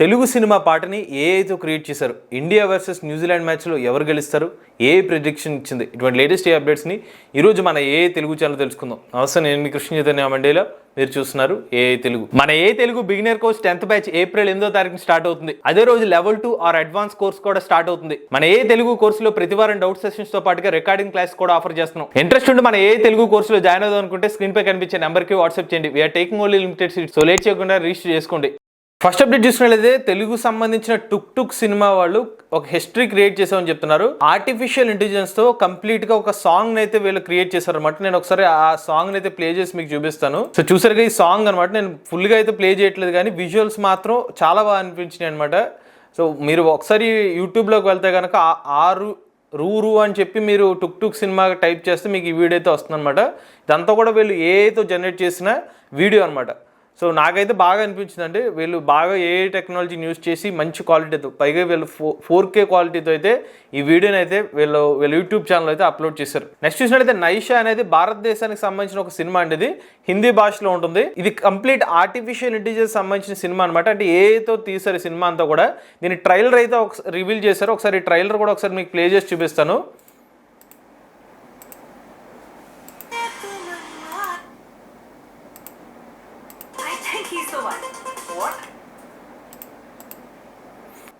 Telugu cinema పాటని ఏఐతో create చేశారు. India versus New Zealand మ్యాచ్లో ఎవరు గెలుస్తారు, ఏ ప్రిడిక్షన్ ఇచ్చింది, ఇటువంటి లేటెస్ట్ అప్డేట్స్ని ఈరోజు మన ఏఐ తెలుగు ఛానల్ తెలుసుకుందాం. నమస్తే, నేను మీ కృష్ణ చైతన్య మండేలో, మీరు చూస్తున్నారు ఏఐ తెలుగు. మన AI Telugu beginner course 10th batch April 8వ తారీఖున స్టార్ట్ అవుతుంది. అదే రోజు లెవెల్ 2 ఆర్ అడ్వాన్స్ కోర్స్ కూడా స్టార్ట్ అవుతుంది. మన ఏఐ తెలుగు కోర్సులో ప్రతి వారం డౌట్ సెషన్స్ తో పాటుగా రికార్డింగ్ క్లాస్ కూడా ఆఫర్ చేస్తున్నాం. ఇంట్రెస్ట్ ఉండి మన ఏఐ తెలుగు కోర్సులో జాయిన్ అవుదాం అనుకుంటే స్క్రీన్ పై కనిపించే నెంబర్కి వాట్సాప్ చేయండి. We're taking only limited seats, so late చేయకుండా రిజిస్టర్ చేసుకోండి. ఫస్ట్ అప్డేట్ చూసినట్లయితే తెలుగు సంబంధించిన టుక్ టుక్ సినిమా వాళ్ళు ఒక హిస్టరీ క్రియేట్ చేసామని చెప్తున్నారు. ఆర్టిఫిషియల్ ఇంటెలిజెన్స్ తో కంప్లీట్ గా ఒక సాంగ్ అయితే వీళ్ళు క్రియేట్ చేశారు అనమాట. నేను ఒకసారి ఆ సాంగ్ అయితే ప్లే చేసి మీకు చూపిస్తాను. సో చూసారుగా ఈ సాంగ్ అనమాట. నేను ఫుల్ గా అయితే ప్లే చేయట్లేదు, కానీ విజువల్స్ మాత్రం చాలా బాగా అనిపించినాయి అనమాట. సో మీరు ఒకసారి యూట్యూబ్లోకి వెళ్తే కనుక ఆరు రూ అని చెప్పి మీరు టుక్ టుక్ సినిమా టైప్ చేస్తే మీకు ఈ వీడియో అయితే వస్తుంది అనమాట. ఇదంతా కూడా వీళ్ళు ఏఐతో జనరేట్ చేసిన వీడియో అనమాట. సో నాకైతే బాగా అనిపించింది అండి. వీళ్ళు బాగా ఏఐ టెక్నాలజీని యూజ్ చేసి మంచి క్వాలిటీతో, పైగా వీళ్ళు 4K క్వాలిటీతో అయితే ఈ వీడియోని అయితే వీళ్ళ యూట్యూబ్ ఛానల్ అయితే అప్లోడ్ చేశారు. నెక్స్ట్ చూసినట్లయితే నైషా అనేది భారతదేశానికి సంబంధించిన ఒక సినిమా అండి. ఇది హిందీ భాషలో ఉంటుంది. ఇది కంప్లీట్ ఆర్టిఫిషియల్ ఇంటెలిజెన్స్ సంబంధించిన సినిమా అనమాట. అంటే ఏఐతో తీసారు సినిమా అంతా కూడా. దీని ట్రైలర్ అయితే రివీల్ చేశారు. ఒకసారి ట్రైలర్ కూడా ఒకసారి మీకు ప్లే చేసి చూపిస్తాను.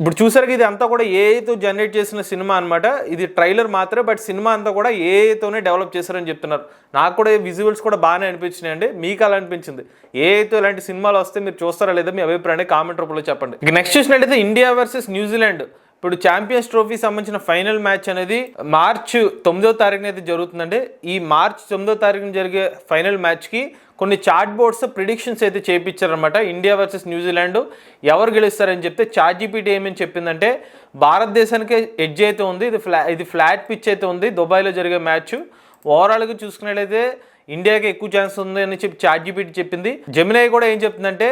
ఇప్పుడు చూసారు, ఇది అంతా కూడా ఏఐతో జనరేట్ చేసిన సినిమా అనమాట. ఇది ట్రైలర్ మాత్రమే, బట్ సినిమా అంతా కూడా ఏఐతోనే డెవలప్ చేశారని చెప్తున్నారు. నాకు కూడా విజువల్స్ కూడా బాగానే అనిపించినాయి అండి. మీకు అలా అనిపించింది? ఏఐతో ఇలాంటి సినిమాలు వస్తే మీరు చూస్తారా లేదా, మీ అభిప్రాయాన్ని కామెంట్ రూపంలో చెప్పండి. ఇక నెక్స్ట్ చూసినట్టయితే ఇండియా వర్సెస్ న్యూజిలాండ్ ఇప్పుడు ఛాంపియన్స్ ట్రోఫీ సంబంధించిన ఫైనల్ మ్యాచ్ అనేది మార్చి 9వ తారీఖున అయితే జరుగుతుందండి. ఈ మార్చి 9వ తారీఖున జరిగే ఫైనల్ మ్యాచ్కి కొన్ని చాట్ బోర్డ్స్ ప్రిడిక్షన్స్ అయితే చేయించారనమాట. ఇండియా వర్సెస్ న్యూజిలాండ్ ఎవరు గెలుస్తారని చెప్తే ChatGPT ఏమని చెప్పిందంటే భారతదేశానికి ఎడ్జ్ అయితే ఉంది. ఇది ఫ్లాట్ పిచ్ అయితే ఉంది. దుబాయ్లో జరిగే మ్యాచ్. ఓవరాల్గా చూసుకున్నట్లయితే ఇండియాకి ఎక్కువ ఛాన్స్ ఉంది అని చెప్పి ChatGPT చెప్పింది. జెమినై కూడా ఏం చెప్తుందంటే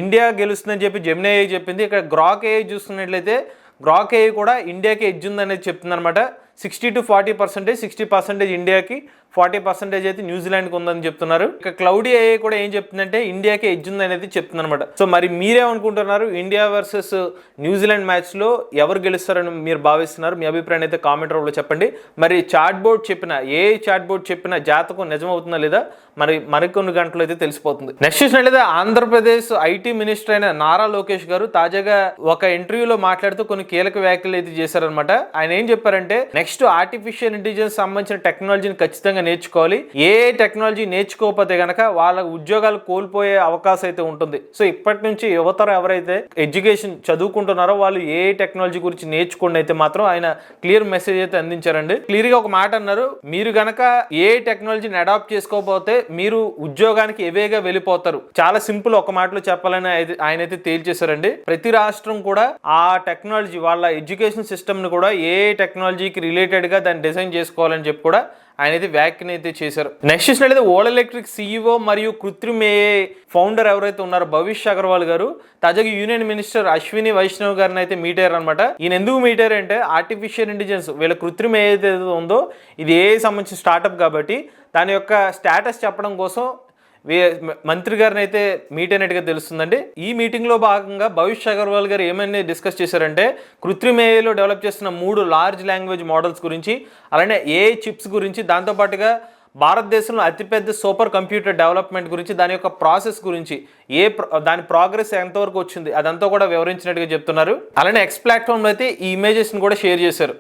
ఇండియా గెలుస్తుందని చెప్పి జెమినై చెప్పింది. ఇక్కడ గ్రాక్ AI చూసుకున్నట్లయితే గ్రాక్ AI కూడా ఇండియాకి ఎడ్జ్ ఉందనేది చెప్తుంది అనమాట. 60 to 40%, 60% ఇండియాకి, 40% అయితే న్యూజిలాండ్కి ఉందని చెప్తున్నారు. ఇక క్లౌడీ AI కూడా ఏం చెప్తుందంటే ఇండియాకి ఎడ్జ్ ఉంది అనేది చెప్తుంది అనమాట. సో మరి మీరేమనుకుంటున్నారు? ఇండియా వర్సెస్ న్యూజిలాండ్ మ్యాచ్లో ఎవరు గెలుస్తారని మీరు భావిస్తున్నారు? మీ అభిప్రాయం అయితే కామెంట్ రూపంలో చెప్పండి. మరి చాట్ బోర్డ్ చెప్పిన చాట్ బోర్డ్ చెప్పిన జాతకం నిజమవుతుందా లేదా మరి మరికొన్ని గంటలు అయితే తెలిసిపోతుంది. నెక్స్ట్ చూసినట్లయితే ఆంధ్రప్రదేశ్ IT మినిస్టర్ అయిన నారా లోకేష్ గారు తాజాగా ఒక ఇంటర్వ్యూలో మాట్లాడుతూ కొన్ని కీలక వ్యాఖ్యలు అయితే చేశారనమాట. ఆయన ఏం చెప్పారంటే నెక్స్ట్ ఆర్టిఫిషియల్ ఇంటెలిజెన్స్ సంబంధించిన టెక్నాలజీని ఖచ్చితంగా నేర్చుకోవాలి. ఏ టెక్నాలజీ నేర్చుకోకపోతే గనక వాళ్ళ ఉద్యోగాలు కోల్పోయే అవకాశం అయితే ఉంటుంది. సో ఇప్పటి నుంచి యువతరం ఎవరైతే ఎడ్యుకేషన్ చదువుకుంటున్నారో వాళ్ళు ఏ టెక్నాలజీ గురించి నేర్చుకోండి అయితే మాత్రం ఆయన క్లియర్ మెసేజ్ అయితే అందించారండి. క్లియర్ గా ఒక మాట అన్నారు, మీరు గనక ఏ టెక్నాలజీని అడాప్ట్ చేసుకోకపోతే మీరు ఉద్యోగానికి ఎవేగా వెళ్ళిపోతారు. చాలా సింపుల్, ఒక మాటలో చెప్పాలని ఆయన అయితే తేల్చేశారండి. ప్రతి రాష్ట్రం కూడా ఆ టెక్నాలజీ వాళ్ళ ఎడ్యుకేషన్ సిస్టమ్ ని కూడా ఏ టెక్నాలజీకి రిలేటెడ్ గా దాన్ని డిజైన్ చేసుకోవాలని చెప్పి కూడా ఆయన అయితే వ్యాఖ్యను అయితే చేశారు. నెక్స్ట్ చూసినట్లయితే ఓలా ఎలక్ట్రిక్ CEO మరియు కృత్రిమ AI ఫౌండర్ ఎవరైతే ఉన్నారో భవిష్ అగర్వాల్ గారు తాజాగా యూనియన్ మినిస్టర్ అశ్విని వైష్ణవ్ గారిని అయితే మీట్ అయ్యారు అనమాట. ఈయన ఎందుకు మీట్ అయ్యారు అంటే ఆర్టిఫిషియల్ ఇంటెలిజెన్స్ వీళ్ళ కృత్రిమ AI ఏదైతే ఉందో ఇది AI సంబంధించిన స్టార్టప్ కాబట్టి దాని యొక్క స్టేటస్ చెప్పడం కోసం మంత్రి గారిని అయితే మీట్ అయినట్టుగా తెలుస్తుందండి. ఈ మీటింగ్ లో భాగంగా భవిష్ అగర్వాల్ గారు ఏమైనా డిస్కస్ చేశారంటే కృత్రిమ AIలో డెవలప్ చేస్తున్న 3 లార్జ్ లాంగ్వేజ్ మోడల్స్ గురించి, అలానే AI చిప్స్ గురించి, దాంతోపాటుగా భారతదేశంలో అతిపెద్ద సూపర్ కంప్యూటర్ డెవలప్మెంట్ గురించి, దాని యొక్క ప్రాసెస్ గురించి, దాని ప్రోగ్రెస్ ఎంతవరకు వచ్చింది అదంతా కూడా వివరించినట్టుగా చెప్తున్నారు. అలానే X ప్లాట్ఫామ్లో అయితే ఈ ఇమేజెస్ని కూడా షేర్ చేశారు.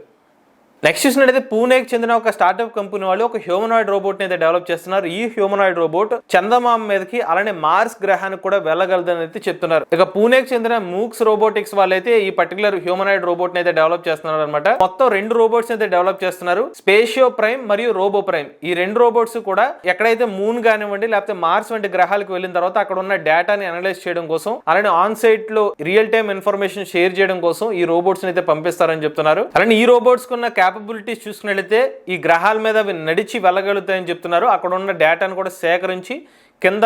నెక్స్ట్ చూసినట్టయితే పూణేకి చెందిన ఒక స్టార్ట్అప్ కంపెనీ వాళ్ళు ఒక హ్యూమనాయిడ్ రోబోట్ని అయితే డెవలప్ చేస్తున్నారు. ఈ హ్యూమనాయిడ్ రోబోట్ చందమామ మీదకి అలానే మార్స్ గ్రహానికి కూడా వెళ్ళగలదని అయితే చెప్తున్నారు. ఇక పూణేకి చెందిన మూక్స్ రోబోటిక్స్ వాళ్ళైతే ఈ పర్టికులర్ హ్యూమనాయిడ్ రోబోట్ ని అయితే డెవలప్ చేస్తున్నారు అనమాట. మొత్తం 2 రోబోట్స్ అయితే డెవలప్ చేస్తున్నారు, స్పేషియో ప్రైమ్ మరియు రోబో ప్రైమ్. ఈ 2 రోబోట్స్ కూడా ఎక్కడైతే మూన్ కానివ్వండి లేకపోతే మార్స్ వంటి గ్రహాలకు వెళ్ళిన తర్వాత అక్కడ ఉన్న డేటాని అనలైజ్ చేయడం కోసం, అలానే ఆన్ సైట్ లో రియల్ టైమ్ ఇన్ఫర్మేషన్ షేర్ చేయడం కోసం ఈ రోబోట్స్ అయితే పంపిస్తారని చెప్తున్నారు. అలానే ఈ రోబోట్స్ కున్న క్యాపబిలిటీస్ చూసుకున్నట్లయితే ఈ గ్రహాల మీద అవి నడిచి వెళ్ళగలుగుతాయని చెప్తున్నారు. అక్కడ ఉన్న డేటాను కూడా సేకరించి కింద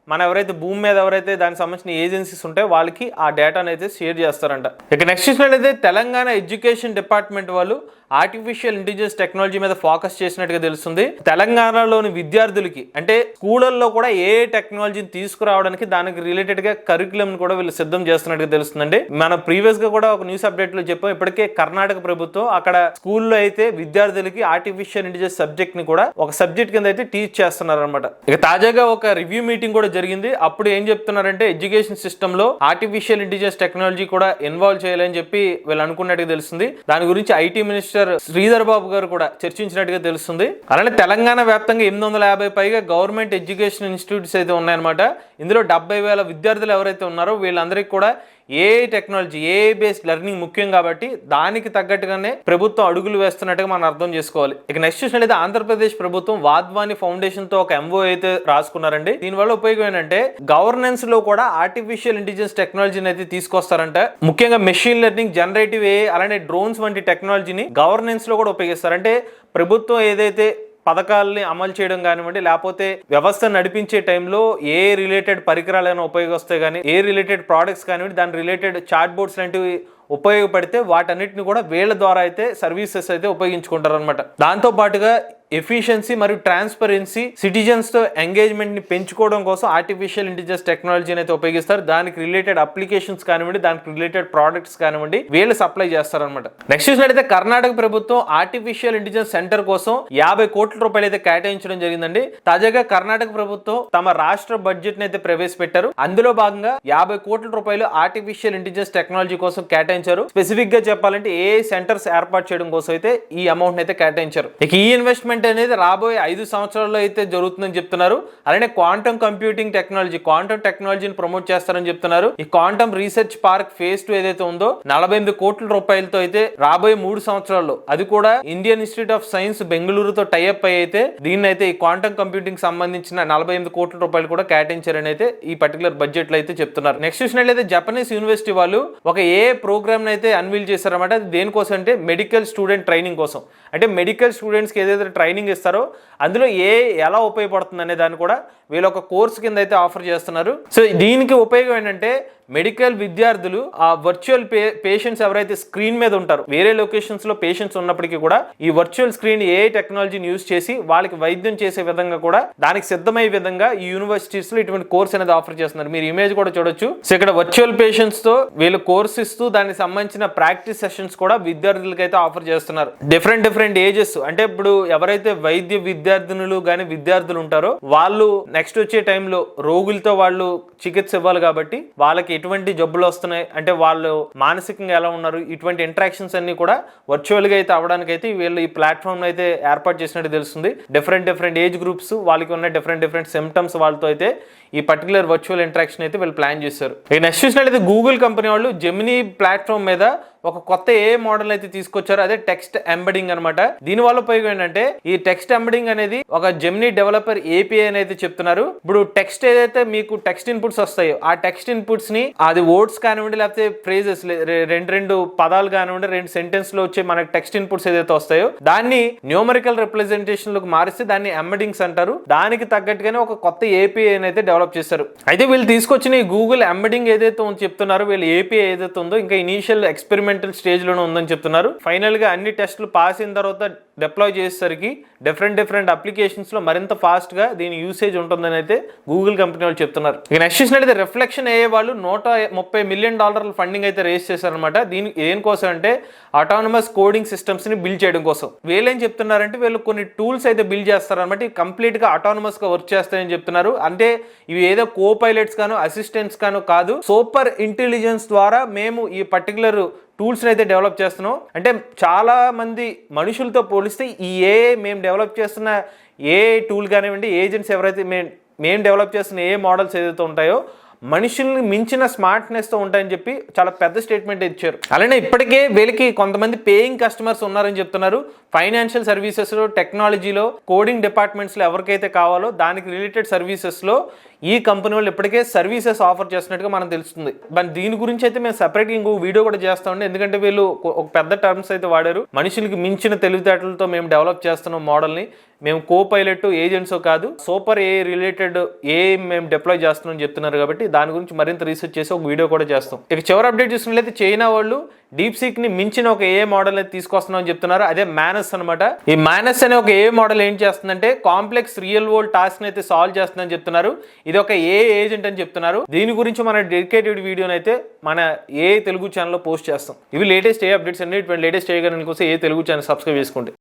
మన ఎవరైతే భూమి మీద ఎవరైతే దానికి సంబంధించిన ఏజెన్సీస్ ఉంటాయో వాళ్ళకి ఆ డేటాను అయితే షేర్ చేస్తారంట. ఇక నెక్స్ట్ చూసినట్లయితే తెలంగాణ ఎడ్యుకేషన్ డిపార్ట్మెంట్ వాళ్ళు ఆర్టిఫిషియల్ ఇంటెలిజెన్స్ టెక్నాలజీ మీద ఫోకస్ చేసినట్టుగా తెలుస్తుంది. తెలంగాణలోని విద్యార్థులకి అంటే స్కూళ్ళల్లో కూడా ఏ టెక్నాలజీని తీసుకురావడానికి దానికి రిలేటెడ్ గా కరికులం కూడా వీళ్ళు సిద్ధం చేస్తున్నట్టుగా తెలుస్తుందండి. మనం ప్రీవియస్ గా కూడా ఒక న్యూస్ అప్డేట్ లో చెప్పాం. ఇప్పటికే కర్ణాటక ప్రభుత్వం అక్కడ స్కూల్లో అయితే విద్యార్థులకి ఆర్టిఫిషియల్ ఇంటెలిజెన్స్ సబ్జెక్ట్ ని కూడా ఒక సబ్జెక్ట్ కింద అయితే టీచ్ చేస్తున్నారు అనమాట. ఇక తాజాగా ఒక రివ్యూ మీటింగ్ కూడా జరిగింది. అప్పుడు ఏం చెప్తున్నారంటే ఎడ్యుకేషన్ సిస్టమ్ లో ఆర్టిఫిషియల్ ఇంటెలిజెన్స్ టెక్నాలజీ కూడా ఇన్వాల్వ్ చేయాలని చెప్పి వీళ్ళు అనుకున్నట్టుగా తెలుస్తుంది. దాని గురించి ఐటీ మినిస్టర్ శ్రీధర్ బాబు గారు కూడా చర్చించినట్టుగా తెలుస్తుంది. అలానే తెలంగాణ వ్యాప్తంగా 850 పైగా గవర్నమెంట్ ఎడ్యుకేషన్ ఇన్స్టిట్యూట్స్ అయితే ఉన్నాయన్నమాట. ఇందులో 70,000 విద్యార్థులు ఎవరైతే ఉన్నారో వీళ్ళందరికీ కూడా AI technology, AI based learning ముఖ్యం కాబట్టి దానికి తగ్గట్టుగానే ప్రభుత్వం అడుగులు వేస్తున్నట్టుగా మనం అర్థం చేసుకోవాలి. ఇక నెక్స్ట్ చూసినట్లయితే ఆంధ్రప్రదేశ్ ప్రభుత్వం వాద్వాని ఫౌండేషన్ తో ఒక ఎంఓ అయితే రాసుకున్నారండి. దీనివల్ల ఉపయోగం ఏంటంటే గవర్నెన్స్ లో కూడా ఆర్టిఫిషియల్ ఇంటెలిజెన్స్ టెక్నాలజీని అయితే తీసుకొస్తారంట. ముఖ్యంగా మెషిన్ లెర్నింగ్, జనరేటివ్ ఏఐ, అలానే డ్రోన్స్ వంటి టెక్నాలజీని గవర్నెన్స్ లో కూడా ఉపయోగిస్తారు. అంటే ప్రభుత్వం ఏదైతే పథకాలని అమలు చేయడం కానివ్వండి, లేకపోతే వ్యవస్థ నడిపించే టైంలో ఏ రిలేటెడ్ పరికరాలైనా ఉపయోగిస్తాయి కానీ ఏ రిలేటెడ్ ప్రోడక్ట్స్ కానివ్వండి, దాని రిలేటెడ్ చాట్ బోర్డ్స్ లాంటివి ఉపయోగపడితే వాటన్నిటిని కూడా వీళ్ళ ద్వారా అయితే సర్వీసెస్ అయితే ఉపయోగించుకుంటారు అనమాట. దాంతో పాటుగా ఎఫిషియన్సీ మరియు ట్రాన్స్పరెన్సీ, సిటిజన్స్ తో ఎంగేజ్మెంట్ ని పెంచుకోవడం కోసం ఆర్టిఫిషియల్ ఇంటెలిజెన్స్ టెక్నాలజీని అయితే ఉపయోగిస్తారు. దానికి రిలేటెడ్ అప్లికేషన్స్ కానివ్వండి, దానికి రిలేటెడ్ ప్రోడక్ట్స్ కానివ్వండి వీళ్ళు సప్లై చేస్తారనమాట. నెక్స్ట్ చూసినట్లయితే కర్ణాటక ప్రభుత్వం ఆర్టిఫిషియల్ ఇంటెలిజెన్స్ సెంటర్ కోసం 50 కోట్ల రూపాయలు అయితే కేటాయించడం జరిగిందండి. తాజాగా కర్ణాటక ప్రభుత్వం తమ రాష్ట్ర బడ్జెట్ ని అయితే ప్రవేశపెట్టారు. అందులో భాగంగా 50 కోట్ల రూపాయలు ఆర్టిఫిషియల్ ఇంటెలిజెన్స్ టెక్నాలజీ కోసం కేటాయించారు. స్పెసిఫిక్ గా చెప్పాలంటే ఏ సెంటర్స్ ఏర్పాటు చేయడం కోసం అయితే ఈ అమౌంట్ అయితే కేటాయించారు. ఇక ఈ ఇన్వెస్ట్మెంట్ అనేది రాబోయే 5 సంవత్సరాల్లో అయితే జరుగుతుందని చెప్తున్నారు. అలానే క్వాంటమ్ కంప్యూటింగ్ టెక్నాలజీ, క్వాంటమ్ టెక్నాలజీని ప్రమోట్ చేస్తారని చెప్తున్నారు. ఈ క్వాంటమ్ రీసెర్చ్ పార్క్ ఫేజ్ 2 ఏదైతే ఉందో 48 కోట్ల రూపాయలతో అయితే రాబోయే 3 సంవత్సరాల్లో, అది కూడా ఇండియన్ ఇన్స్టిట్యూట్ ఆఫ్ సైన్స్ బెంగళూరుతో టైఅప్ అయితే దీన్ని అయితే ఈ క్వాంటమ్ కంప్యూటింగ్ సంబంధించిన 48 కోట్ల రూపాయలు కూడా కేటాయించారని అయితే ఈ పర్టికులర్ బడ్జెట్ లో అయితే చెప్తున్నారు. నెక్స్ట్ చూసినట్లయితే జపనీస్ యూనివర్సిటీ వాళ్ళు ఒక ఏ ప్రోగ్రామ్ అయితే అన్వీల్ చేశారన్నమాట. అది దేనికోసం అంటే మెడికల్ స్టూడెంట్ ట్రైనింగ్ కోసం. అంటే మెడికల్ స్టూడెంట్స్ కి ఏదైతే ట్రైనింగ్ ఇస్తారో అందులో ఎలా ఉపయోగపడుతుంది అనే దాన్ని కూడా వీళ్ళు ఒక కోర్స్ కింద అయితే ఆఫర్ చేస్తున్నారు. సో దీనికి ఉపయోగం ఏంటంటే మెడికల్ విద్యార్థులు ఆ వర్చువల్ పేషెంట్స్ ఎవరైతే స్క్రీన్ మీద ఉంటారో, వేరే లొకేషన్స్ లో పేషెంట్స్ ఉన్నప్పటికీ కూడా ఈ వర్చువల్ స్క్రీన్ ఏ టెక్నాలజీని యూజ్ చేసి వాళ్ళకి వైద్యం చేసే విధంగా కూడా దానికి సిద్ధమయ్యే విధంగా ఈ యూనివర్సిటీస్ లో ఇటువంటి కోర్స్ అనేది ఆఫర్ చేస్తున్నారు. మీరు ఇమేజ్ కూడా చూడొచ్చు. సో ఇక్కడ వర్చువల్ పేషెంట్స్ తో వీళ్ళు కోర్స్ ఇస్తూ దానికి సంబంధించిన ప్రాక్టీస్ సెషన్స్ కూడా విద్యార్థులకి అయితే ఆఫర్ చేస్తున్నారు. డిఫరెంట్ ఏజెస్, అంటే ఇప్పుడు ఎవరైతే వైద్య విద్యార్థినులు కానీ విద్యార్థులు ఉంటారో వాళ్ళు నెక్స్ట్ వచ్చే టైంలో రోగులతో వాళ్ళు చికిత్స ఇవ్వాలి కాబట్టి వాళ్ళకి ఎటువంటి జబ్బులు వస్తున్నాయి, అంటే వాళ్ళు మానసికంగా ఎలా ఉన్నారు, ఇటువంటి ఇంటరాక్షన్స్ అన్ని కూడా వర్చువల్ గా అయితే అవ్వడానికి అయితే వీళ్ళు ఈ ప్లాట్ఫామ్ అయితే ఏర్పాటు చేసినట్టు తెలుస్తుంది. డిఫరెంట్ ఏజ్ గ్రూప్స్, వాళ్ళకి ఉన్న డిఫరెంట్ సిమ్టమ్స్ వాళ్ళతో అయితే ఈ పర్టికులర్ వర్చువల్ ఇంటరాక్షన్ అయితే వీళ్ళు ప్లాన్ చేశారు. నెక్స్ట్ చూసినట్లయితే గూగుల్ కంపెనీ వాళ్ళు జెమినీ ప్లాట్ఫామ్ మీద ఒక కొత్త ఏ మోడల్ అయితే తీసుకొచ్చారు. అదే టెక్స్ట్ ఎంబెడింగ్ అనమాట. దీని వల్ల ఉపయోగం ఏంటంటే ఈ టెక్స్ట్ ఎంబెడింగ్ అనేది ఒక జెమినీ డెవలపర్ ఏపీఐ అని అయితే చెప్తున్నారు. ఇప్పుడు టెక్స్ట్ ఏదైతే మీకు టెక్స్ట్ ఇన్పుట్స్ వస్తాయో ఆ టెక్స్ట్ ఇన్పుట్స్ ని అది వర్డ్స్ కానివ్వండి, లేకపోతే ఫ్రేజెస్, రెండు పదాలు కానివ్వండి, 2 సెంటెన్స్ లో వచ్చే మనకి టెక్స్ట్ ఇన్పుట్స్ ఏదైతే వస్తాయో దాన్ని న్యూమరికల్ రిప్రజెంటేషన్ లోకి మారిస్తే దాన్ని ఎంబెడింగ్స్ అంటారు. దానికి తగ్గట్టుగానే ఒక కొత్త ఏపీఐ అయితే డెవలప్ చేశారు. అయితే వీళ్ళు తీసుకొచ్చిన ఈ గూగుల్ ఎంబెడింగ్ ఏదైతే ఉందో చెప్తున్నారు, వీళ్ళు ఏపీఐ ఏదైతే ఉందో ఇంకా ఇనీషియల్ ఎక్స్పెరిమెంటల్ స్టేజ్ లోనే ఉందని చెప్తున్నారు. ఫైనల్ గా అన్ని టెస్టులు పాస్ అయిన తర్వాత డిప్లాయ్ చేసేసరికి డిఫరెంట్ అప్లికేషన్స్ లో మరింత ఫాస్ట్ గా దీని యూసేజ్ ఉంటుందని అయితే గూగుల్ కంపెనీ వాళ్ళు చెప్తున్నారు. ఇక నెక్స్ట్ చూసినట్లయితే రిఫ్లెక్షన్ అయ్యే వాళ్ళు $130 మిలియన్ ఫండింగ్ అయితే రేస్ చేశారనమాట. దేనికోసం అంటే ఆటోనమస్ కోడింగ్ సిస్టమ్స్ ని బిల్డ్ చేయడం కోసం. వీళ్ళు ఏం చెప్తున్నారంటే వీళ్ళు కొన్ని టూల్స్ అయితే బిల్డ్ చేస్తారనమాట. ఇవి కంప్లీట్ గా ఆటోనమస్ గా వర్క్ చేస్తాయని చెప్తున్నారు. అంటే ఇవి ఏదో కో పైలట్స్ గాను అసిస్టెంట్స్ గాను కాదు, సూపర్ ఇంటెలిజెన్స్ ద్వారా మేము ఈ పర్టికులర్ టూల్స్ అయితే డెవలప్ చేస్తున్నాం. అంటే చాలా మంది మనుషులతో పోలిస్తే ఈ మేము డెవలప్ చేస్తున్న ఏ టూల్ కానివ్వండి, ఏజెంట్స్ ఎవరైతే మేము డెవలప్ చేస్తున్న ఏ మోడల్స్ ఏదైతే ఉంటాయో మనుషుల్ని మించిన స్మార్ట్నెస్ తో ఉంటాయని చెప్పి చాలా పెద్ద స్టేట్మెంట్ ఇచ్చారు. అలానే ఇప్పటికే వీళ్ళకి కొంతమంది పేయింగ్ కస్టమర్స్ ఉన్నారని చెప్తున్నారు. ఫైనాన్షియల్ సర్వీసెస్ లో, టెక్నాలజీలో, కోడింగ్ డిపార్ట్మెంట్స్ లో ఎవరికైతే కావాలో దానికి రిలేటెడ్ సర్వీసెస్ లో ఈ కంపెనీ వాళ్ళు ఇప్పటికే సర్వీసెస్ ఆఫర్ చేస్తున్నట్టుగా మనం తెలుస్తుంది. బట్ దీని గురించి అయితే మేము సెపరేట్ ఇంకో వీడియో కూడా చేస్తామండి. ఎందుకంటే వీళ్ళు ఒక పెద్ద టర్మ్స్ అయితే వాడారు. మనుషులకి మించిన తెలివితేటలతో మేము డెవలప్ చేస్తున్నాం మోడల్ని. మేము కో పైలట్ ఏజెంట్స్ కాదు, సూపర్ ఏ రిలేటెడ్ ఏ మేము డిప్లాయ్ చేస్తున్నాం అని చెప్తున్నారు. కాబట్టి దాని గురించి మరింత రీసెర్చ్ చేసి ఒక వీడియో కూడా చేస్తాం. ఇక చివరి అప్డేట్ చూసినట్లయితే చైనా వాళ్ళు డీప్ సీక్ ని మించిన ఒక ఏ మోడల్ అయితే తీసుకొస్తున్నాం అని చెప్తున్నారు. అదే మానస్ అనమాట. ఈ మానస్ అనే ఒక ఏ మోడల్ ఏం చేస్తుందంటే కాంప్లెక్స్ రియల్ వరల్డ్ టాస్క్ అయితే సాల్వ్ చేస్తుందని చెప్తున్నారు. ఇది ఒక ఏ ఏజెంట్ అని చెప్తున్నారు. దీని గురించి మన డెడికేటెడ్ వీడియోని అయితే మన ఏ తెలుగు ఛానల్లో పోస్ట్ చేస్తాం. ఇవి లేటెస్ట్ ఏ అప్డేట్స్ అండి. ఇటువంటి లేటెస్ట్ ఏ కోసం ఏ తెలుగు ఛానల్ సబ్స్క్రైబ్ చేసుకోండి.